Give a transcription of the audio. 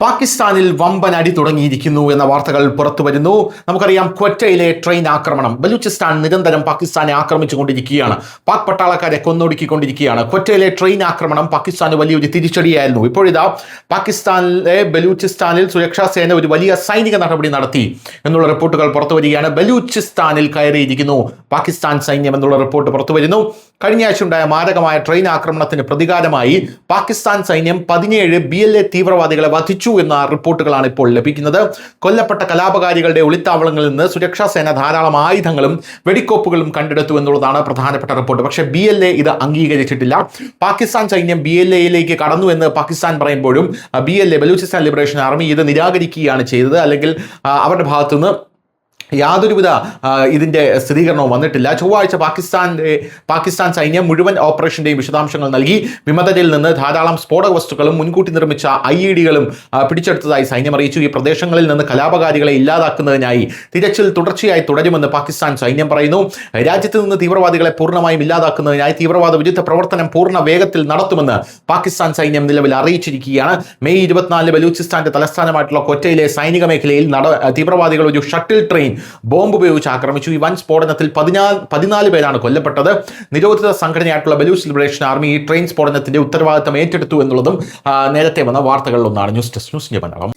പാകിസ്ഥാനിൽ വമ്പൻ അടി തുടങ്ങിയിരിക്കുന്നു എന്ന വാർത്തകൾ പുറത്തു വരുന്നു. നമുക്കറിയാം, ക്വറ്റയിലെ ട്രെയിൻ ആക്രമണം. ബലൂചിസ്ഥാൻ നിരന്തരം പാകിസ്ഥാനെ ആക്രമിച്ചുകൊണ്ടിരിക്കുകയാണ്. പാക് പട്ടാളക്കാരെ കൊന്നൊടുക്കിക്കൊണ്ടിരിക്കുകയാണ്. ക്വറ്റയിലെ ട്രെയിൻ ആക്രമണം പാകിസ്ഥാന് വലിയൊരു തിരിച്ചടിയായിരുന്നു. ഇപ്പോഴിതാ പാകിസ്ഥാനിലെ ബലൂചിസ്ഥാനിൽ സുരക്ഷാ സേന ഒരു വലിയ സൈനിക നടപടി നടത്തി എന്നുള്ള റിപ്പോർട്ടുകൾ പുറത്തു വരികയാണ്. ബലൂചിസ്ഥാനിൽ കയറിയിരിക്കുന്നു പാകിസ്ഥാൻ സൈന്യം എന്നുള്ള റിപ്പോർട്ട് പുറത്തു വരുന്നു. കഴിഞ്ഞ ആഴ്ച ഉണ്ടായ മാരകമായ ട്രെയിൻ ആക്രമണത്തിന് പ്രതികാരമായി പാകിസ്ഥാൻ സൈന്യം 17 BLA തീവ്രവാദികളെ വധിച്ചു എന്ന റിപ്പോർട്ടുകളാണ് ഇപ്പോൾ ലഭിക്കുന്നത്. കൊല്ലപ്പെട്ട കലാപകാരികളുടെ ഒളിത്താവളങ്ങളിൽ നിന്ന് സുരക്ഷാ സേന ധാരാളം ആയുധങ്ങളും വെടിക്കോപ്പുകളും കണ്ടെടുത്തു എന്നുള്ളതാണ് പ്രധാനപ്പെട്ട റിപ്പോർട്ട്. പക്ഷേ BLA ഇത് അംഗീകരിച്ചിട്ടില്ല. പാകിസ്ഥാൻ സൈന്യം BLAയിലേക്ക് കടന്നു എന്ന് പാകിസ്ഥാൻ പറയുമ്പോഴും BLA ബലൂചിസ്ഥാൻ ലിബറേഷൻ ആർമി ഇത് നിരാകരിക്കുകയാണ് ചെയ്തത്. അല്ലെങ്കിൽ അവരുടെ ഭാഗത്തുനിന്ന് യാതൊരുവിധ ഇതിൻ്റെ സ്ഥിരീകരണവും വന്നിട്ടില്ല. ചൊവ്വാഴ്ച പാകിസ്ഥാൻ സൈന്യം മുഴുവൻ ഓപ്പറേഷൻ്റെയും വിശദാംശങ്ങൾ നൽകി. വിമതരിൽ നിന്ന് ധാരാളം സ്ഫോടക വസ്തുക്കളും മുൻകൂട്ടി നിർമ്മിച്ച IEDകളും പിടിച്ചെടുത്തതായി സൈന്യം അറിയിച്ചു. ഈ പ്രദേശങ്ങളിൽ നിന്ന് കലാപകാരികളെ ഇല്ലാതാക്കുന്നതിനായി തിരച്ചിൽ തുടർച്ചയായി തുടരുമെന്ന് പാകിസ്ഥാൻ സൈന്യം പറയുന്നു. രാജ്യത്ത് നിന്ന് തീവ്രവാദികളെ പൂർണ്ണമായും ഇല്ലാതാക്കുന്നതിനായി തീവ്രവാദ വിരുദ്ധ പ്രവർത്തനം പൂർണ്ണ വേഗത്തിൽ നടത്തുമെന്ന് പാകിസ്ഥാൻ സൈന്യം നിലവിൽ അറിയിച്ചിരിക്കുകയാണ്. മെയ് 24 ബലൂചിസ്ഥാന്റെ തലസ്ഥാനമായിട്ടുള്ള ക്വറ്റയിലെ സൈനിക മേഖലയിൽ തീവ്രവാദികൾ ഒരു ഷട്ടിൽ ട്രെയിൻ ബോംബ് ഉപയോഗിച്ച് ആക്രമിച്ചു. ഈ വൻ സ്ഫോടനത്തിൽ 14 പേരാണ് കൊല്ലപ്പെട്ടത്. നിരോധിത സംഘടനയായിട്ടുള്ള ബലൂച്ച് ലിബറേഷൻ ആർമി ഈ ട്രെയിൻ സ്ഫോടനത്തിന്റെ ഉത്തരവാദിത്തം ഏറ്റെടുത്തു എന്നുള്ളതും നേരത്തെ വന്ന വാർത്തകളിലൊന്നാണ്. News desk news India Malayalam.